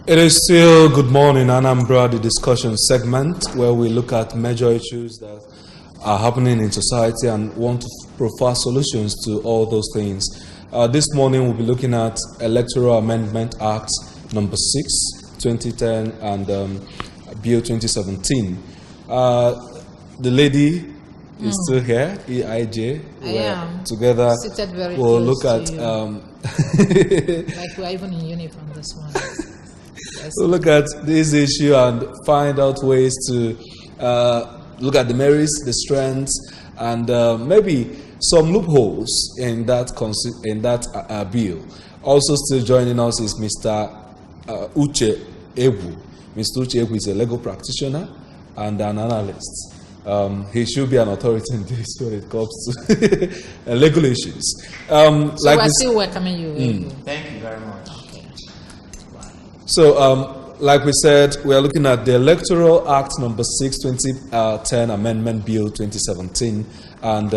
It is still Good Morning Anambra, the discussion segment where we look at major issues that are happening in society and want to provide solutions to all those things. This morning we'll be looking at Electoral Amendment Act number 6, 2010 and Bill 2017. The lady is still here, EIJ. I am. Together Seated very we'll close look at... like we're even in uniform this morning. Yes. We'll look at this issue and find out ways to look at the merits, the strengths, and maybe some loopholes in that bill. Also still joining us is Mr. Uche Egwu. Mr. Uche Egwu is a legal practitioner and an analyst. He should be an authority in this when it comes to legal issues. So we're still welcoming you. Thank you very much. So, like we said, we are looking at the Electoral Act number 6, 2010 Amendment Bill 2017, and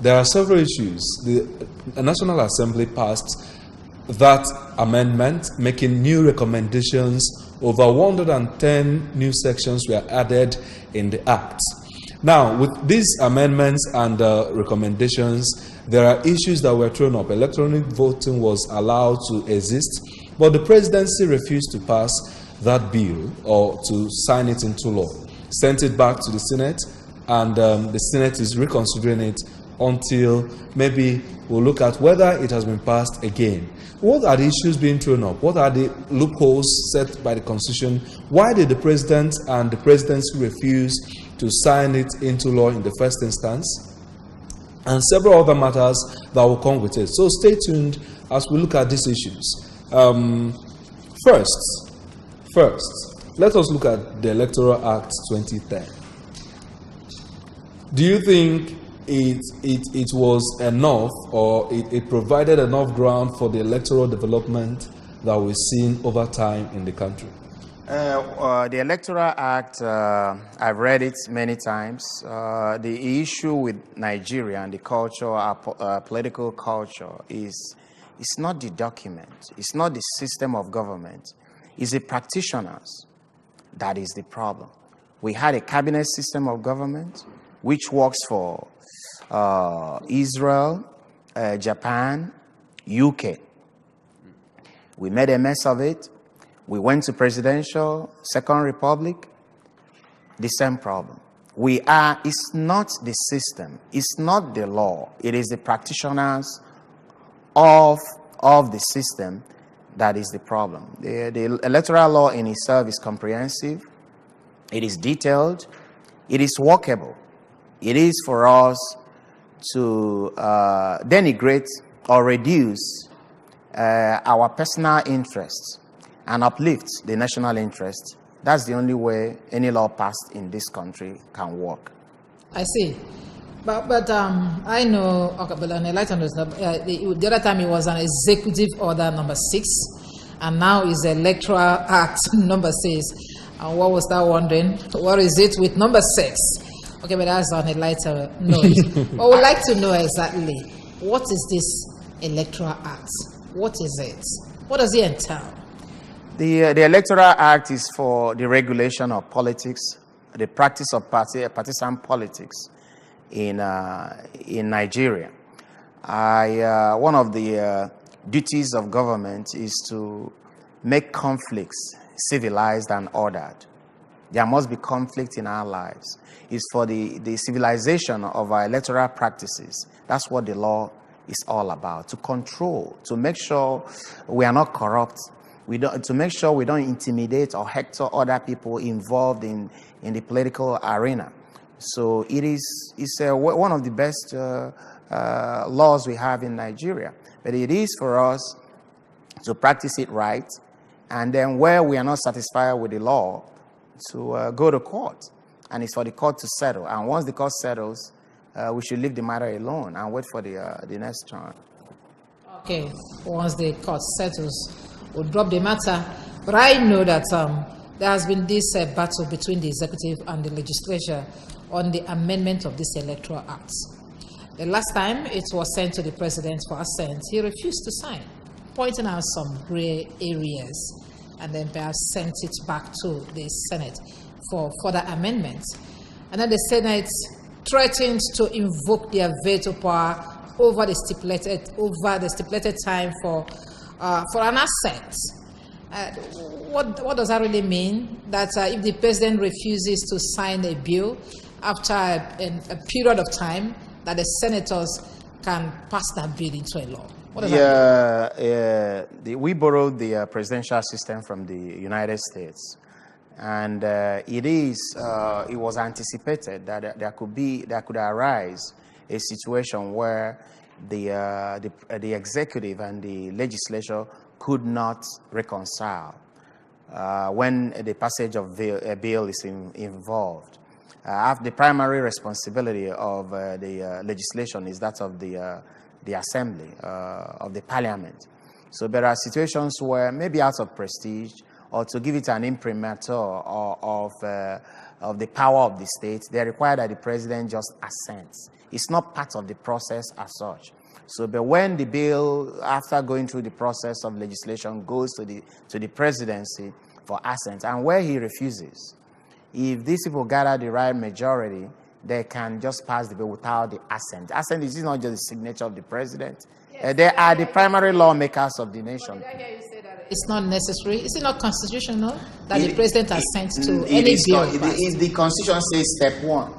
there are several issues. The National Assembly passed that amendment, making new recommendations. Over 110 new sections were added in the Act. Now, with these amendments and recommendations, there are issues that were thrown up. Electronic voting was allowed to exist, but the presidency refused to pass that bill or to sign it into law. Sent it back to the Senate, and the Senate is reconsidering it until maybe we'll look at whether it has been passed again. What are the issues being thrown up? What are the loopholes set by the Constitution? Why did the president and the presidency refuse to sign it into law in the first instance? And several other matters that will come with it. So stay tuned as we look at these issues. First, let us look at the Electoral Act 2010. Do you think it was enough, or it provided enough ground for the electoral development that we've seen over time in the country? The Electoral Act, I've read it many times. The issue with Nigeria and the culture, our political culture, is it's not the document, it's not the system of government, it's the practitioners that is the problem. We had a cabinet system of government which works for Israel, Japan, UK. We made a mess of it. We went to presidential, Second Republic, the same problem. It's not the system, it's not the law, it is the practitioners of the system that is the problem. The electoral law in itself is comprehensive, it is detailed, it is workable. It is for us to denigrate or reduce our personal interests and uplift the national interest. That's the only way any law passed in this country can work. I see. But I know, okay, but on the other time it was an executive order number 6, and now is the Electoral Act number 6. And what was that wondering? What is it with number 6? Okay, but that's on a lighter note. But we'd like to know exactly, what is this Electoral Act? What is it? What does it entail? The Electoral Act is for the regulation of politics, the practice of partisan politics in Nigeria. One of the duties of government is to make conflicts civilized and ordered. There must be conflict in our lives. It's for the civilization of our electoral practices. That's what the law is all about, to control, to make sure we are not corrupt, to make sure we don't intimidate or hector other people involved in the political arena. So it's one of the best laws we have in Nigeria. But it is for us to practice it right, and then where we are not satisfied with the law, to go to court. And it's for the court to settle. And once the court settles, we should leave the matter alone and wait for the next turn. Okay, once the court settles, we'll drop the matter. But I know that there has been this battle between the executive and the legislature on the amendment of this Electoral Act. The last time it was sent to the president for assent, he refused to sign, pointing out some gray areas. and then perhaps sent it back to the Senate for further amendments. And then the Senate threatened to invoke their veto power over the stipulated time for an assent. What does that really mean? That if the president refuses to sign a bill after a period of time, that the senators can pass that bill into a law? What does that mean? We borrowed the presidential system from the United States, and it was anticipated that there could arise a situation where the executive and the legislature could not reconcile when the passage of a bill is involved. The primary responsibility of the legislation is that of the assembly, of the parliament. So there are situations where, maybe out of prestige or to give it an imprimatur of the power of the state, they require that the president just assents. It's not part of the process as such. So, but when the bill, after going through the process of legislation, goes to the presidency for assent, and where he refuses, if these people gather the right majority, they can just pass the bill without the assent. Assent is not just the signature of the president. Yes, they are the primary lawmakers of the nation. Did I hear you say that it's not necessary? Is it not constitutional that the president assents to any bill? If the Constitution says step 1,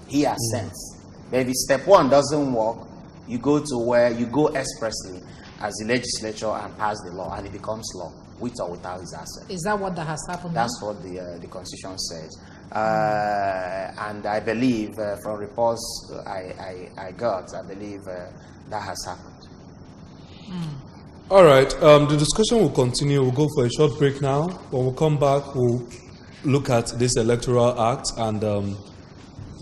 he assents. But if step 1 doesn't work, you go to where you go expressly as the legislature and pass the law, and it becomes law, with or without his assent. Is that what that has happened? That's what the Constitution says. And I believe, from reports I got, I believe that has happened. All right, the discussion will continue. We'll go for a short break now. When we come back, we'll look at this Electoral Act and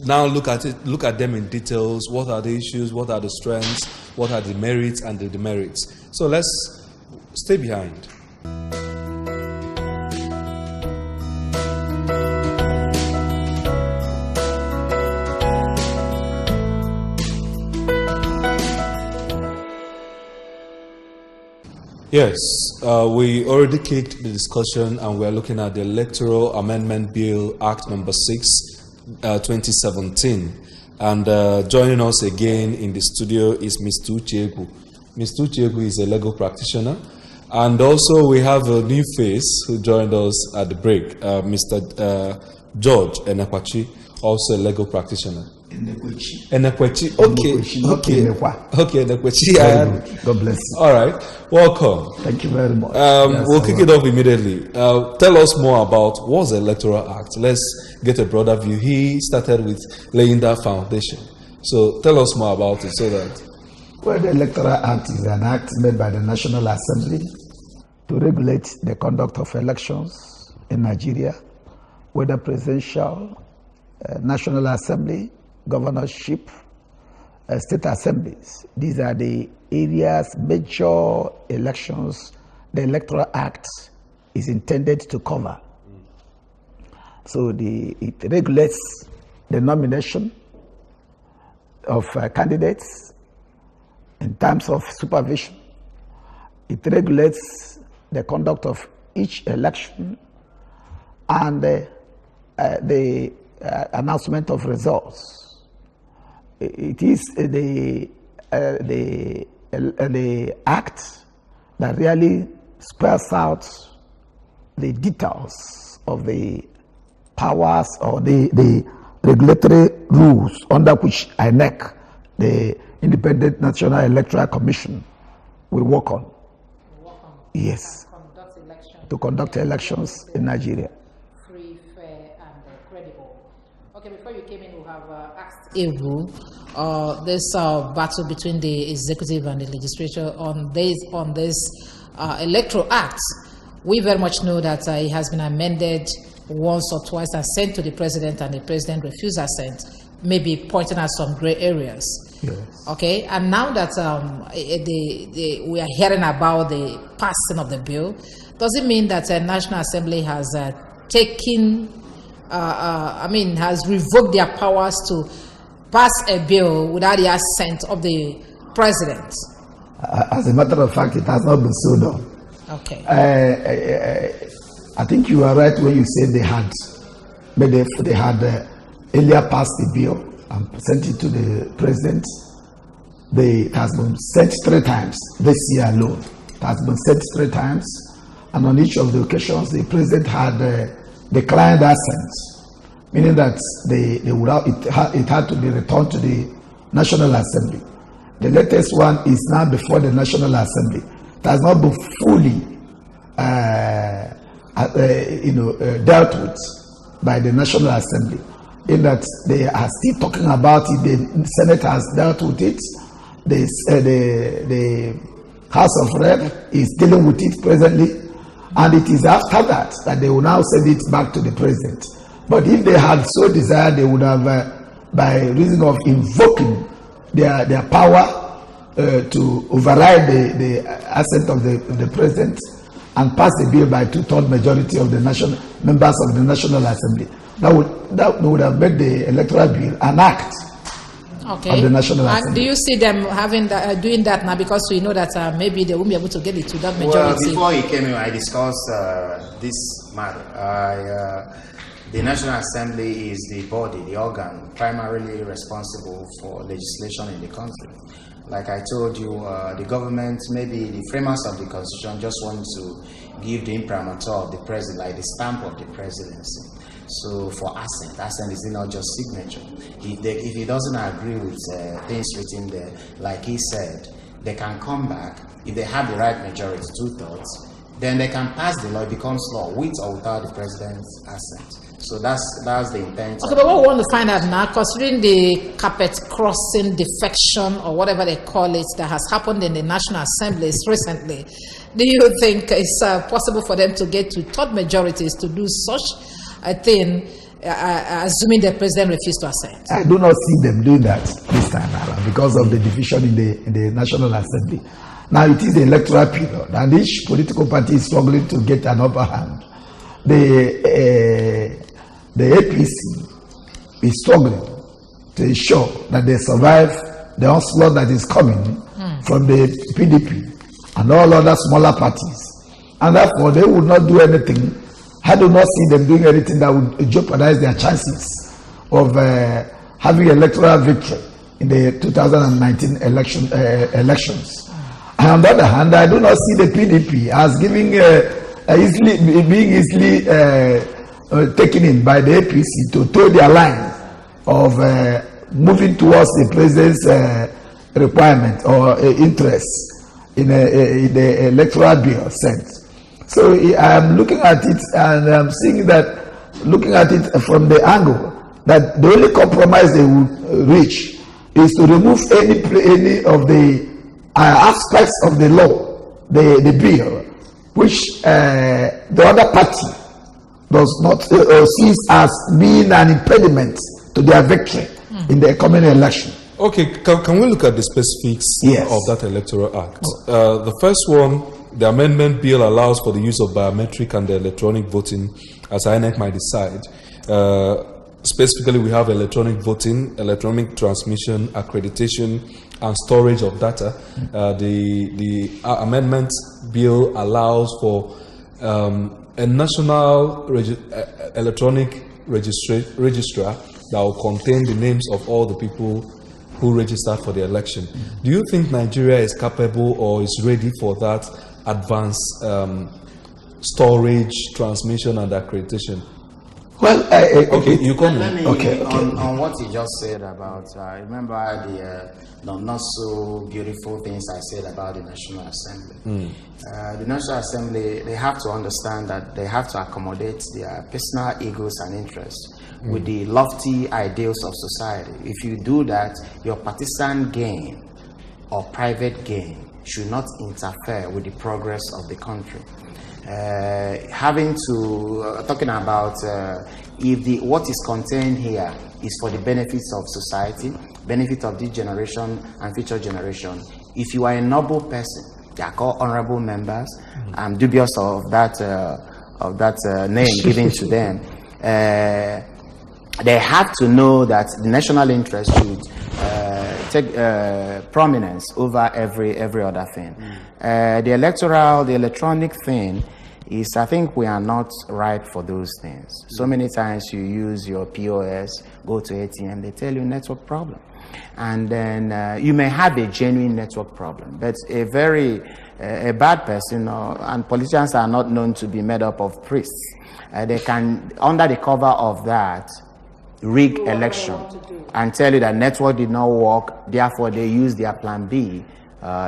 now look at them in details. What are the issues? What are the strengths? What are the merits and the demerits? So let's stay behind. Yes, we already kicked the discussion and we're looking at the Electoral Amendment Bill, Act number 6, 2017. And joining us again in the studio is Mr. Uchegwu. Mr. Uchegwu is a legal practitioner. And also we have a new face who joined us at the break, Mr. George Enekwachi, also a legal practitioner. Enekwachi. Okay. Enekwachi. God bless you. All right. Welcome. Thank you very much. We'll kick it off immediately. Tell us more about what's the Electoral Act. Let's get a broader view. He started with laying that foundation. So tell us more about it so that... Well, the Electoral Act is an act made by the National Assembly to regulate the conduct of elections in Nigeria, whether presidential, National Assembly, governorship, state assemblies. These are the areas, major elections the Electoral Act is intended to cover. So it regulates the nomination of candidates in terms of supervision. It regulates the conduct of each election and the announcement of results. It is the act that really spells out the details of the powers or the regulatory rules under which INEC, the Independent National Electoral Commission, will work on. Yes. To conduct elections in Nigeria. Free, fair, and credible. Okay, before you came in, we have asked Evu, this battle between the executive and the legislature on this Electoral Act. We very much know that it has been amended once or twice and sent to the president, and the president refused assent, maybe pointing at some gray areas. Yes. Okay, and now that we are hearing about the passing of the bill, does it mean that the National Assembly has has revoked their powers to pass a bill without the assent of the president? As a matter of fact, it has not been so done. Okay. I think you are right when you said they had earlier passed the bill and sent it to the president. It has been sent 3 times this year alone. It has been sent 3 times, and on each of the occasions, the president had declined assent, meaning that it had to be returned to the National Assembly. The latest one is now before the National Assembly. It has not been fully dealt with by the National Assembly, in that they are still talking about it. The Senate has dealt with it. The House of Rep is dealing with it presently, and it is after that that they will now send it back to the president. But if they had so desired, they would have, by reason of invoking their power to override the assent of the president and pass the bill by 2/3 majority of the members of the National Assembly. That would have made the electoral bill an act of the National Assembly. And do you see them doing that now, because we know that maybe they won't be able to get it to that majority? Well, before he came in, I discussed this matter. The National Assembly is the body, the organ, primarily responsible for legislation in the country. Like I told you, the government, maybe the framers of the Constitution, just want to give the imprimatur of the president, like the stamp of the presidency. So for assent is not just signature. If he doesn't agree with things written there, like he said, they can come back. If they have the right majority, 2/3, then they can pass the law. It becomes law, with or without the president's assent. So that's the intent. Okay, but what we want to find out now, considering the carpet crossing defection or whatever they call it that has happened in the National Assemblies recently, do you think it's possible for them to get to 2/3 majorities to do such a thing, assuming the president refuses to assent? I do not see them doing that this time around because of the division in the National Assembly. Now it is the electoral period, and each political party is struggling to get an upper hand. The APC is struggling to ensure that they survive the onslaught that is coming from the PDP and all other smaller parties, and therefore they would not do anything. I do not see them doing anything that would jeopardize their chances of having electoral victory in the 2019 elections. And on the other hand, I do not see the PDP as being easily taken in by the APC to toe their line of moving towards the president's requirement or interest in the electoral bill sent. So I am looking at it, and I'm seeing that, looking at it from the angle that the only compromise they would reach is to remove any of the aspects of the law, the bill, which the other party does not sees as being an impediment to their victory in the coming election. Okay, can we look at the specifics of that Electoral Act? The first one, the amendment bill allows for the use of biometric and electronic voting as INEC might decide. Specifically, we have electronic voting, electronic transmission, accreditation, and storage of data. The amendment bill allows for a national electronic registrar that will contain the names of all the people who registered for the election. Do you think Nigeria is capable or is ready for that advanced storage, transmission, and accreditation? Well, okay, you come in. On what you just said about, remember the not so beautiful things I said about the National Assembly. The National Assembly, they have to understand that they have to accommodate their personal egos and interests with the lofty ideals of society. If you do that, your partisan gain or private gain should not interfere with the progress of the country. Talking about if what is contained here is for the benefits of society, benefit of this generation and future generation. If you are a noble person, they are called honorable members. I'm dubious of that name given to them. They have to know that the national interest should take prominence over every other thing. The electronic thing is I think we are not right for those things. So many times you use your POS, go to ATM, they tell you network problem. And then you may have a genuine network problem, but a bad person, and politicians are not known to be made up of priests. They can, under the cover of that, rig election and tell you that network did not work, therefore they use their plan B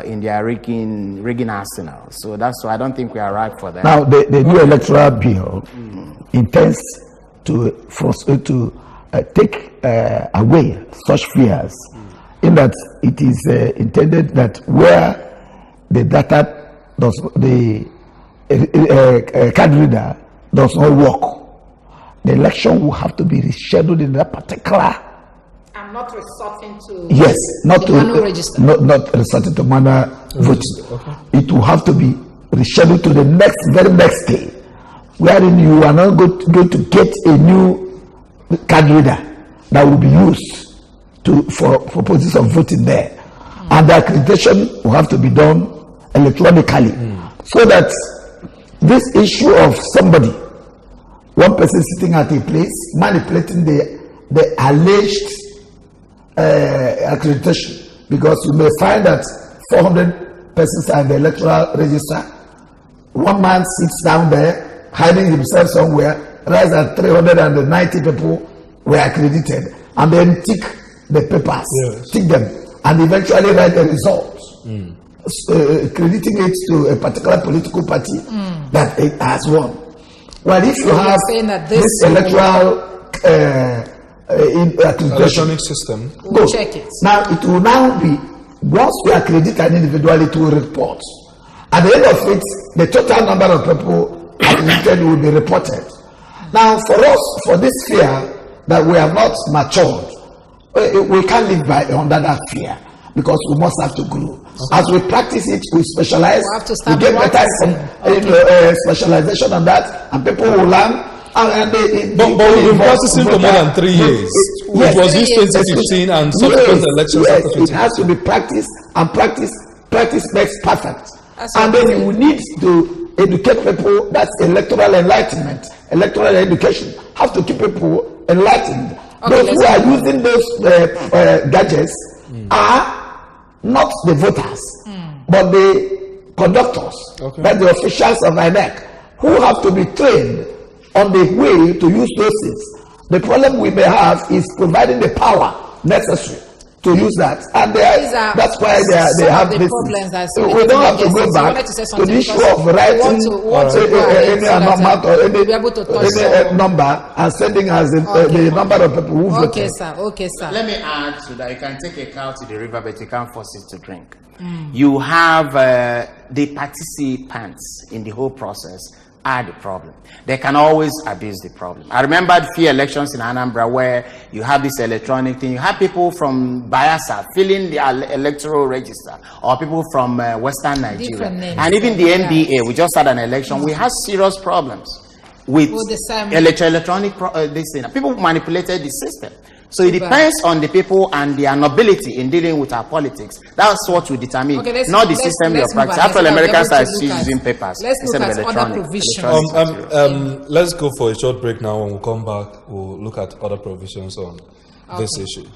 in their rigging arsenal. So that's why I don't think we are right for that. Now, the new electoral bill intends to take away such fears, in that it is intended that where the data does, the card reader does not work, the election will have to be rescheduled in that particular. I'm not resorting to. Yes, not to manual register. Not resorting to manual voting. Okay. It will have to be rescheduled to the very next day, wherein you are not going to get a new card reader that will be used for purposes of voting there, and the accreditation will have to be done electronically, so that this issue of one person sitting at a place manipulating the alleged accreditation, because you may find that 400 persons are in the electoral register, one man sits down there hiding himself somewhere, realize that 390 people were accredited, and then tick the papers, tick them, and eventually write the results, crediting it to a particular political party that it has won. Well, if you have this electoral electronic system, we'll check it. Now it will now be, once we accredit an individual, it will report. At the end of it, the total number of people accredited will be reported. Now, for us, for this fear that we have not matured, we can't live under that fear, because we must have to grow. Okay. As we practice it, we specialize, we get better specialization on that, and people will learn. But we've been practicing for more than 3 years. It was this 2015 and subsequent elections after 2015. It has to be practiced, and practice makes perfect. And then you need to educate people. That's electoral enlightenment, electoral education. Have to keep people enlightened. Okay, those who are using those gadgets are not the voters, but the conductors, like the officials of INEC, who have to be trained on the way to use those things. The problem we may have is providing the power necessary to use that, and that's why they have this. So we don't have to go back to the issue of writing any amount or any number and sending us the number of people who voted. Okay, sir. Okay, sir. Let me add to that. You can take a cow to the river, but you can't force it to drink. You have the participants in the whole process are the problem. They can always abuse the problem. I remember a few elections in Anambra where you have this electronic thing. You have people from Bayelsa filling the electoral register, or people from Western Nigeria. And even the NBA, we just had an election. We had serious problems with electronic this thing. People manipulated the system. So it depends on the people and their nobility in dealing with our politics. That's what will determine, not the system you're practicing. After all, Americans are still using papers instead of electronic. Let's go for a short break now. When we come back, we'll look at other provisions on this issue.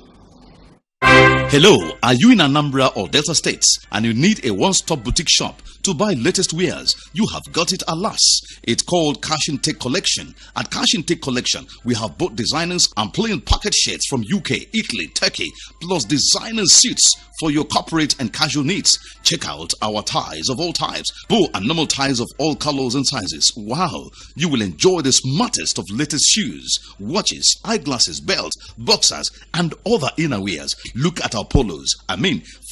Hello, are you in Anambra or Delta States and you need a one-stop boutique shop to buy latest wares? You have got it, alas. It's called Cash and Take Collection. At Cash and Take Collection, we have both designers and plain pocket shirts from UK, Italy, Turkey, plus designer suits for your corporate and casual needs. Check out our ties of all types, bow and normal ties of all colors and sizes. Wow, you will enjoy the smartest of latest shoes, watches, eyeglasses, belts, boxers, and other innerwears. Look at our polos,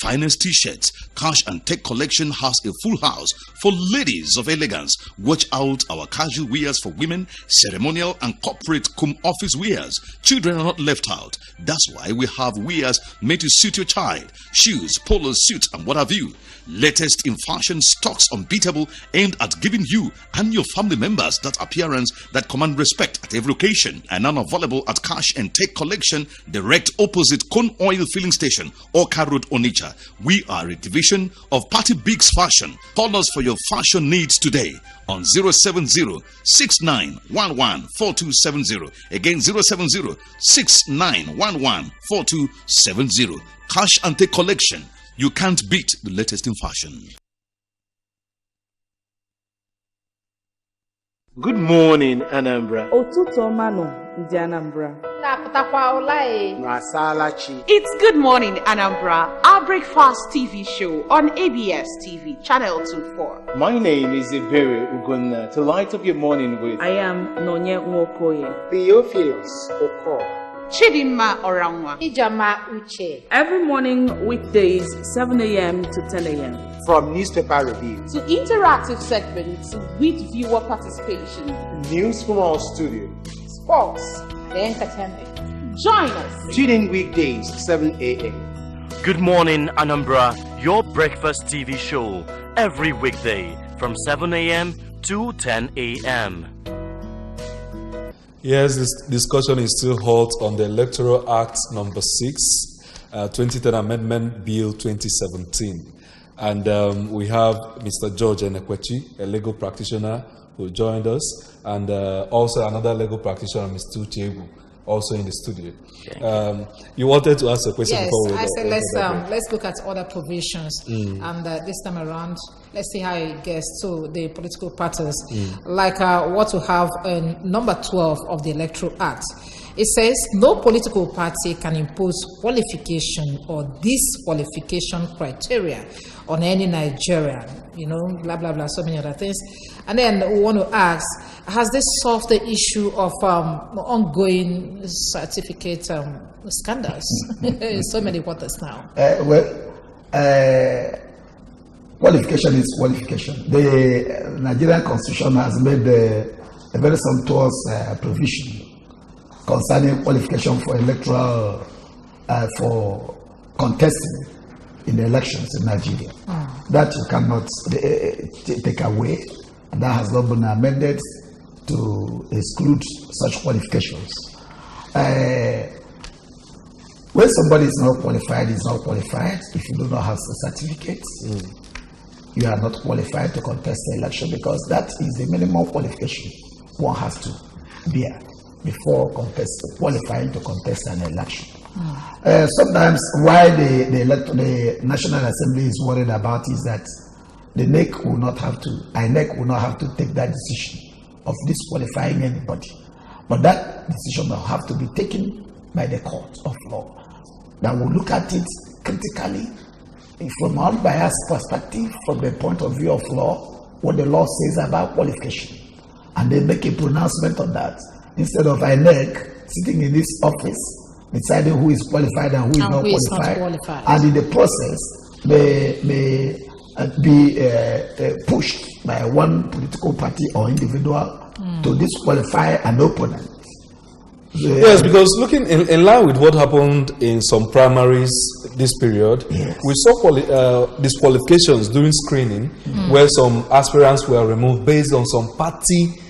finest t-shirts. Cash and Take Collection has a full house for ladies of elegance. Watch out our casual wears for women, ceremonial and corporate cum office wears. Children are not left out. That's why we have wears made to suit your child. Shoes, polos, suits, and what have you. Latest in fashion, stocks unbeatable, aimed at giving you and your family members that appearance that command respect at every occasion. And now available at Cash and Take Collection, direct opposite Con Oil Filling Station, Orca Road, Onitsha. We are a division of Party Bigs Fashion. Call us for your fashion needs today on 070-6911-4270. Again, 070-6911-4270. Cash and take collection. You can't beat the latest in fashion. Good morning, Anambra. Otuto mano, ndi Anambra. It's Good Morning, Anambra, our breakfast TV show on ABS TV, channel 24. My name is Iberi Ugunna. To light up your morning with I am Nonye Nwokoye. Theophilus Oko. Chidinma Oranwa. Ijama Uche. Every morning, weekdays, 7 a.m. to 10 a.m. From newspaper review To interactive segments with viewer participation. news from our studio. Sports. The entertainment. Join us. Tune in weekdays, 7 a.m. Good morning, Anambra, your breakfast TV show every weekday from 7 a.m. to 10 a.m. Yes, this discussion is still hot on the Electoral Act number 6, 2010 Amendment Bill 2017. And we have Mr. George Enekwechi, a legal practitioner who joined us, and also another legal practitioner, Mr. Uchegbu, also in the studio. You wanted to ask a question before we I said let's look at other provisions, and this time around, let's see how it gets to the political parties. Like what we have in number 12 of the Electoral Act. It says no political party can impose qualification or disqualification criteria on any Nigerian, blah, blah, blah, so many other things. And then we want to ask, has this solved the issue of ongoing certificate scandals? So many waters now. Qualification is qualification. The Nigerian Constitution has made a very sumptuous provision concerning qualification for electoral, for contesting in the elections in Nigeria. That you cannot take away, and that has not been amended to exclude such qualifications. When somebody is not qualified, is not qualified. If you do not have the certificate, you are not qualified to contest the election, because that is the minimum qualification one has to bear before qualifying to contest an election. Sometimes why the National Assembly is worried about is that the INEC will not have to take that decision of disqualifying anybody. But that decision will have to be taken by the court of law that will look at it critically from an unbiased perspective, from the point of view of law, what the law says about qualification, and they make a pronouncement on that, instead of INEC sitting in this office deciding who is qualified and who is not qualified, and in the process may be pushed by one political party or individual to disqualify an opponent. Yes, because looking in line with what happened in some primaries this period, we saw disqualifications during screening, where some aspirants were removed based on some party,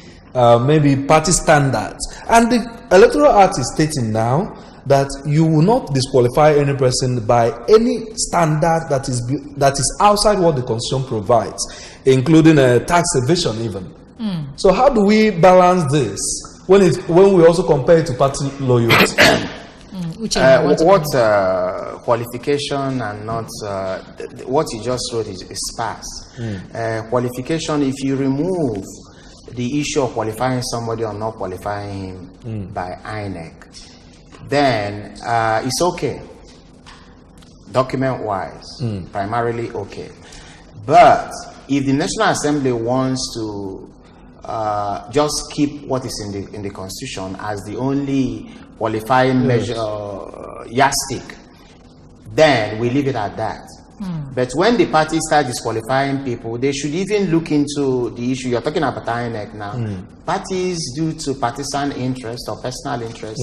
maybe party standards. And the Electoral Act is stating now that you will not disqualify any person by any standard that is outside what the Constitution provides, including tax evasion even. So how do we balance this when we also compare it to party loyalty? What qualification and not what you just wrote is sparse. Qualification, if you remove the issue of qualifying somebody or not qualifying him by INEC, then it's okay, document-wise, primarily okay. But if the National Assembly wants to just keep what is in the Constitution as the only qualifying measure, yardstick, then we leave it at that. But when the parties start disqualifying people, they should even look into the issue. You're talking about INEC now. Parties, due to partisan interest or personal interest,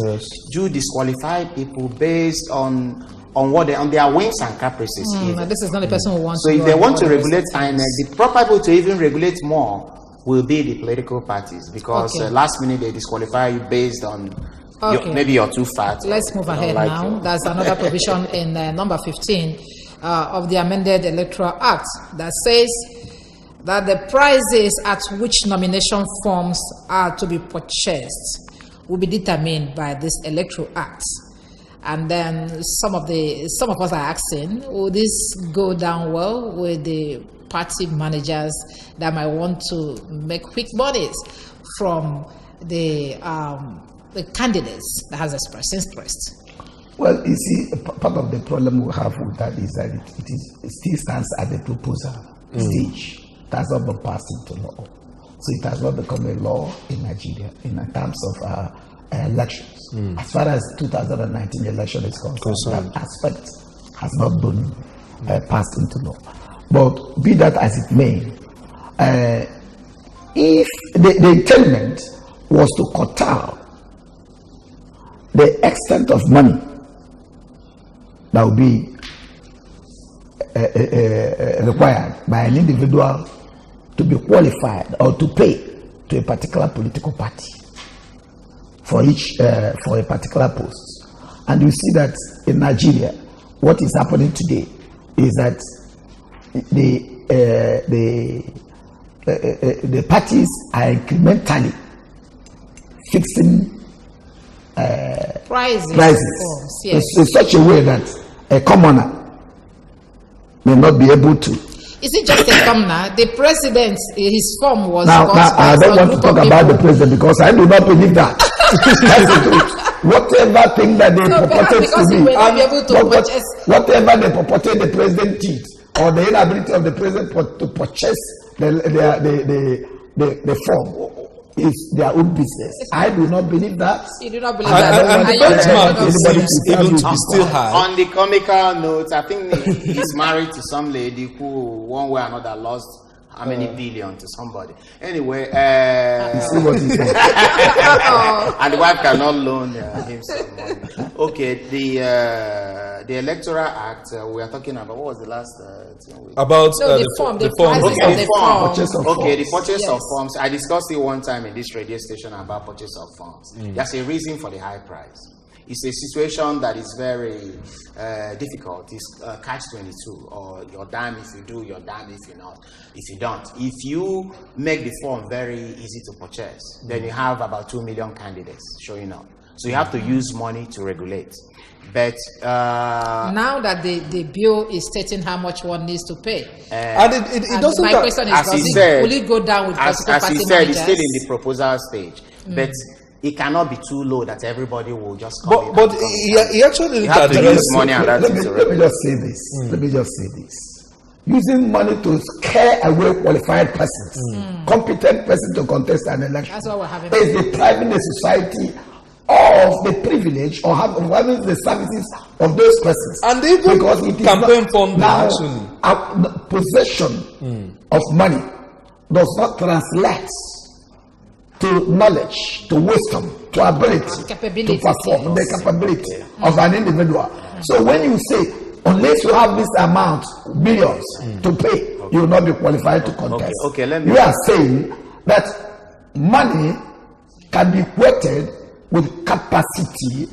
do disqualify people based on their whims and caprices. This is not the person who wants so to. So if they want to regulate INEC, the proper people to even regulate more will be the political parties, because last minute they disqualify you based on maybe you're too fat. Let's move ahead now. That's another provision in number 15 of the amended Electoral Act that says that the prices at which nomination forms are to be purchased will be determined by this Electoral Act. And then some of us are asking, will this go down well with the party managers that might want to make quick monies from the candidates that has expressed interest? Well, you see, part of the problem we have with that is that it still stands at the proposal stage. It has not been passed into law. So it has not become a law in Nigeria in terms of elections. As far as 2019 election is concerned, that aspect has not been passed into law. But be that as it may, if the intent was to curtail the extent of money that will be required by an individual to be qualified or to pay to a particular political party for a particular post. And you see that in Nigeria, what is happening today is that the parties are incrementally fixing prices yes. in such a way that a commoner may not be able to. Is it just a commoner? The president, his form was. Now I don't want to talk about the president because I do not believe that. That's the truth. Whatever thing that they purported to me, whatever they purported the president did, or the inability of the president to purchase the form, is their own business. I do not believe that. You do not believe And the benchmark seems even to be still high. On the comical note, I think he's married to some lady who, one way or another, lost how many billion to somebody. Anyway, see what he said. And the wife cannot loan him some money. Okay, the Electoral Act we are talking about. What was the last thing? About the form. Okay, the purchase of forms. I discussed it one time in this radio station about purchase of forms. There's a reason for the high price. It's a situation that is very difficult. It's catch-22, or you're damned if you do, you're damned if you don't. If you make the form very easy to purchase, then you have about 2 million candidates showing up. So you have to use money to regulate. But now that the bill is stating how much one needs to pay, and it doesn't. My question is, will it go down with political party he said, managers? it's still in the proposal stage, but it cannot be too low that everybody will just come in. But he actually have to use money and that. Let me just say this. Let me just say this. Using money to scare away qualified persons, competent persons to contest an election, that's what we're having. Is depriving the society of the privilege or having the services of those persons. And even because it is campaign funding now, actually. Possession of money does not translate to knowledge, to wisdom, to ability, to perform, the capability of an individual. So when you say, unless you have this amount, billions, to pay, you will not be qualified to contest. You are saying that money can be weighted with capacity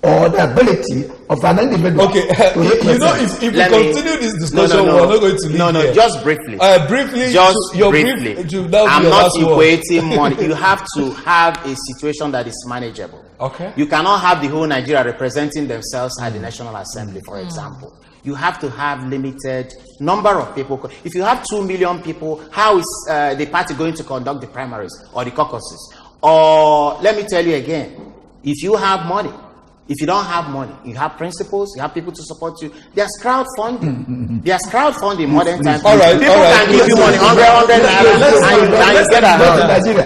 or the ability of an individual. Okay, if we continue this discussion, we're not going to leave here. Just briefly. Briefly. I'm not equating money. You have to have a situation that is manageable. Okay. You cannot have the whole Nigeria representing themselves at the National Assembly, for example. You have to have limited number of people. If you have 2 million people, how is the party going to conduct the primaries or the caucuses? Or let me tell you again, if you have money, if you don't have money, you have principles, you have people to support you. There's crowdfunding. There's crowdfunding modern times. All right. People can give you money, 100 and you get around. In Nigeria.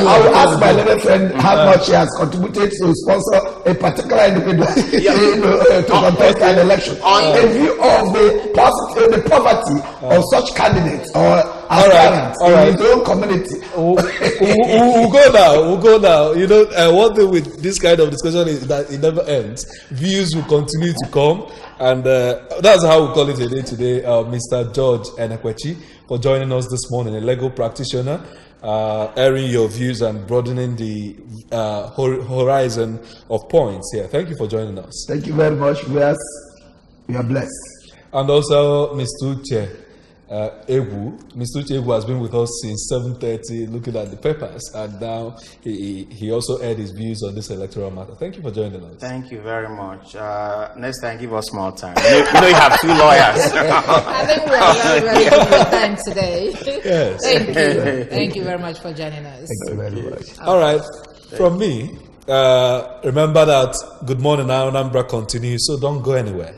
I will ask my little friend how much he has contributed to sponsor a particular individual to contest an election. In view of the poverty of such candidates or aspirants in his own community. We'll go now. You know, one thing with this kind of discussion is that it never ends. Views will continue to come, and that's how we call it a day today. Mr. George Enekwechi, for joining us this morning, a legal practitioner, airing your views and broadening the horizon of points here. Thank you for joining us. Thank you very much. We are blessed. And also Mr. Uche Ebu. Mr. Uche Ebu has been with us since 7:30 looking at the papers, and now he also aired his views on this electoral matter. Thank you for joining us. Thank you very much. Next time, give us more time. You know you have 2 lawyers. I think we are very, very good with time today. Yes. Thank you. Thank you very much for joining us. Thank you very much. All right. From me, remember that Good Morning Anambra continues, so don't go anywhere.